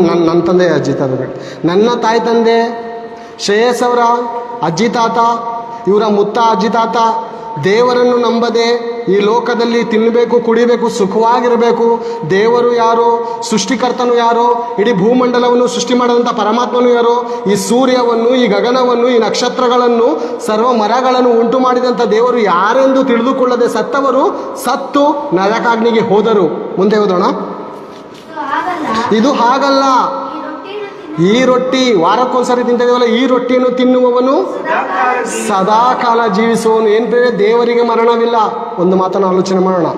ನನ್ನ ತಂದೆ ಅಜ್ಜಿ ತಾತ ಬೇಡ. ನನ್ನ ತಾಯಿ ತಂದೆ ಶ್ರೇಯಸ್ ಅವರ ಅಜ್ಜಿ ತಾತ, ಇವರ ಮುತ್ತ ಅಜ್ಜಿ ತಾತ ದೇವರನ್ನು ನಂಬದೆ ಈ ಲೋಕದಲ್ಲಿ ತಿನ್ನಬೇಕು, ಕುಡಿಬೇಕು, ಸುಖವಾಗಿರಬೇಕು. ದೇವರು ಯಾರು, ಸೃಷ್ಟಿಕರ್ತನು ಯಾರು, ಇಡೀ ಭೂಮಂಡಲವನ್ನು ಸೃಷ್ಟಿ ಮಾಡಿದಂಥ ಪರಮಾತ್ಮನು ಯಾರು, ಈ ಸೂರ್ಯವನ್ನು, ಈ ಗಗನವನ್ನು, ಈ ನಕ್ಷತ್ರಗಳನ್ನು, ಸರ್ವ ಮರಗಳನ್ನು ಉಂಟು ಮಾಡಿದಂಥ ದೇವರು ಯಾರೆಂದು ತಿಳಿದುಕೊಳ್ಳದೆ ಸತ್ತವರು ಸತ್ತು ನರಕಾಗ್ನಿಗೆ ಹೋದರು. ಮುಂದೆ ಓದೋಣ. ಇದು ಹಾಗಲ್ಲ. ಈ ರೊಟ್ಟಿ ವಾರಕ್ಕೊಂದ್ಸರಿ ತಿಂತಿದ್ದೇವಲ್ಲ, ಈ ರೊಟ್ಟಿಯನ್ನು ತಿನ್ನುವವನು ಸದಾ ಕಾಲ ಜೀವಿಸುವವನು. ಏನು ಬೇರೆ, ದೇವರಿಗೆ ಮರಣವಿಲ್ಲ. ಒಂದು ಮಾತನ್ನು ಆಲೋಚನೆ ಮಾಡೋಣ.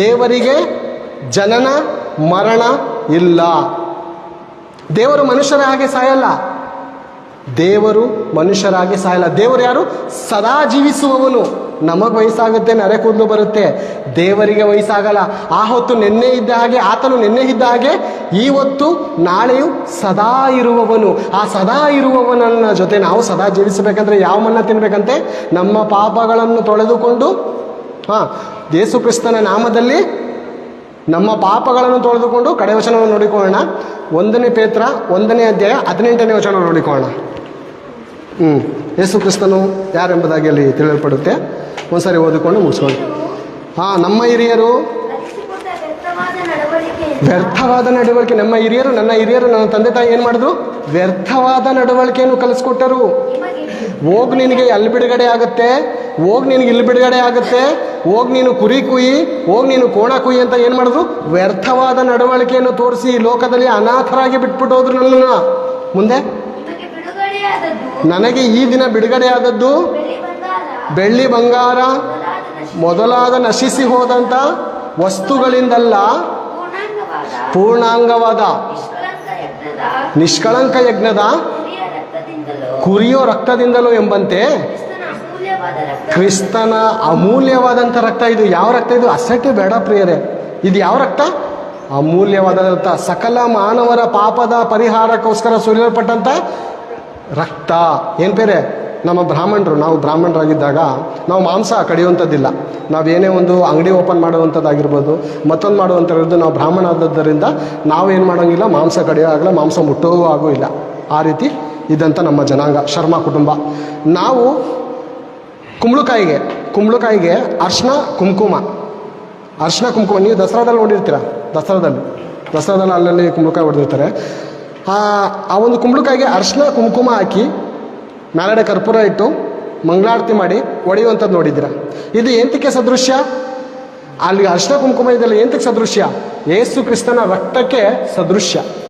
ದೇವರಿಗೆ ಜನನ ಮರಣ ಇಲ್ಲ. ದೇವರು ಮನುಷ್ಯರ ಹಾಗೆ ಸಾಯಲ್ಲ. ದೇವರು ಮನುಷ್ಯರ ಹಾಗೆ ಸಾಯಲ್ಲ. ದೇವರು ಯಾರು? ಸದಾ ಜೀವಿಸುವವನು. ನಮಗೆ ವಯಸ್ಸಾಗುತ್ತೆ, ನರೆ ಕೂದಲು ಬರುತ್ತೆ, ದೇವರಿಗೆ ವಯಸ್ಸಾಗಲ್ಲ. ಆ ಹೊತ್ತು ನೆನ್ನೆ ಇದ್ದ ಹಾಗೆ, ಆತನು ನೆನ್ನೆ ಇದ್ದ ಹಾಗೆ ಇವತ್ತು ನಾಳೆಯೂ ಸದಾ ಇರುವವನು. ಆ ಸದಾ ಇರುವವನನ್ನ ಜೊತೆ ನಾವು ಸದಾ ಜೀವಿಸಬೇಕಂದ್ರೆ ಯಾವ ಮನ್ನ ತಿನ್ಬೇಕಂತೆ? ನಮ್ಮ ಪಾಪಗಳನ್ನು ತೊಳೆದುಕೊಂಡು ಯೇಸು ಕ್ರಿಸ್ತನ ನಾಮದಲ್ಲಿ ನಮ್ಮ ಪಾಪಗಳನ್ನು ತೊಳೆದುಕೊಂಡು. ಕಡೆ ವಚನವನ್ನು ನೋಡಿಕೊಳ್ಳೋಣ. 1 ಪೇತ್ರ 1ನೇ ಅಧ್ಯಾಯ 18ನೇ ವಚನ ನೋಡಿಕೊಳ್ಳೋಣ. ಯೇಸು ಕ್ರಿಸ್ತನು ಯಾರೆಂಬುದಾಗಿ ಅಲ್ಲಿ ತಿಳಿಯಲ್ಪಡುತ್ತೆ. ಒಂದ್ಸರಿ ಓದಿಕೊಂಡು ಮುಗಿಸ್ಕೊಂಡು. ನಮ್ಮ ಹಿರಿಯರು ವ್ಯರ್ಥವಾದ ನಡವಳಿಕೆ. ನಮ್ಮ ಹಿರಿಯರು, ನನ್ನ ಹಿರಿಯರು, ನನ್ನ ತಂದೆ ತಾಯಿ ಏನು ಮಾಡಿದ್ರು? ವ್ಯರ್ಥವಾದ ನಡವಳಿಕೆಯನ್ನು ಕಲಿಸ್ಕೊಟ್ಟರು. ಹೋಗಿ ನಿನಗೆ ಅಲ್ಲಿ ಬಿಡುಗಡೆ ಆಗುತ್ತೆ, ಹೋಗಿ ನಿನಗೆ ಇಲ್ಲಿ ಬಿಡುಗಡೆ ಆಗುತ್ತೆ, ಹೋಗಿ ನೀನು ಕುರಿ ಕುಯಿ, ಹೋಗಿ ನೀನು ಕೋಣ ಕುಯಿ ಅಂತ ಏನು ಮಾಡಿದ್ರು? ವ್ಯರ್ಥವಾದ ನಡವಳಿಕೆಯನ್ನು ತೋರಿಸಿ ಲೋಕದಲ್ಲಿ ಅನಾಥರಾಗಿ ಬಿಟ್ಬಿಟ್ಟು ಹೋದ್ರು ನನ್ನನ್ನು. ಮುಂದೆ ನನಗೆ ಈ ದಿನ ಬಿಡುಗಡೆ ಆದದ್ದು ಬೆಳ್ಳಿ ಬಂಗಾರ ಮೊದಲಾದ ನಶಿಸಿ ಹೋದಂಥ ವಸ್ತುಗಳಿಂದಲ್ಲ, ಪೂರ್ಣಾಂಗವಾದ ನಿಷ್ಕಳಂಕ ಯಜ್ಞದ ಕುರಿಯೋ ರಕ್ತದಿಂದಲೂ ಎಂಬಂತೆ ಕ್ರಿಸ್ತನ ಅಮೂಲ್ಯವಾದಂಥ ರಕ್ತ. ಇದು ಯಾವ ರಕ್ತ? ಇದು ಅಸಟ್ಟೆ ಬೇಡ ಪ್ರಿಯರೇ. ಇದು ಯಾವ ರಕ್ತ? ಅಮೂಲ್ಯವಾದ ರಕ್ತ. ಸಕಲ ಮಾನವರ ಪಾಪದ ಪರಿಹಾರಕ್ಕೋಸ್ಕರ ಸುರಿಯಲ್ಪಟ್ಟಂಥ ರಕ್ತ. ಏನು ಬೇರೆ? ನಮ್ಮ ಬ್ರಾಹ್ಮಣರು, ನಾವು ಬ್ರಾಹ್ಮಣರಾಗಿದ್ದಾಗ ನಾವು ಮಾಂಸ ಕಡಿಯುವಂಥದ್ದಿಲ್ಲ. ನಾವೇನೇ ಒಂದು ಅಂಗಡಿ ಓಪನ್ ಮಾಡುವಂಥದ್ದಾಗಿರ್ಬೋದು, ಮತ್ತೊಂದು ಮಾಡುವಂಥದ್ದು, ನಾವು ಬ್ರಾಹ್ಮಣ ಆದದ್ದರಿಂದ ನಾವೇನು ಮಾಡೋಂಗಿಲ್ಲ, ಮಾಂಸ ಕಡಿಯೋ ಆಗಲ್ಲ, ಮಾಂಸ ಮುಟ್ಟೋ ಆಗೂ ಇಲ್ಲ. ಆ ರೀತಿ ಇದ್ದಂಥ ನಮ್ಮ ಜನಾಂಗ, ಶರ್ಮ ಕುಟುಂಬ. ನಾವು ಕುಂಬಳಕಾಯಿಗೆ ಅರ್ಶಿನ ಕುಂಕುಮ ನೀವು ದಸರಾದಲ್ಲಿ ನೋಡಿರ್ತೀರ. ದಸರಾದಲ್ಲಿ ಅಲ್ಲಲ್ಲಿ ಕುಂಬಳಕಾಯಿ ಹೊಡೆದಿರ್ತಾರೆ. ಆ ಒಂದು ಕುಂಬಳಕಾಯಿಗೆ ಅರ್ಶಿನ ಕುಂಕುಮ ಹಾಕಿ ಮೇಲಡೆ ಕರ್ಪೂರ ಇಟ್ಟು ಮಂಗಳಾರತಿ ಮಾಡಿ ಹೊಡೆಯುವಂಥದ್ದು ನೋಡಿದ್ದೀರ. ಇದು ಎಂತಕ್ಕೆ ಸದೃಶ್ಯ? ಅಲ್ಲಿ ಅರ್ಶಿನ ಕುಂಕುಮ ಇದೆಲ್ಲ ಎಂತಕ್ಕೆ ಸದೃಶ್ಯ? ಯೇಸು ಕ್ರಿಸ್ತನ ರಕ್ತಕ್ಕೆ ಸದೃಶ್ಯ.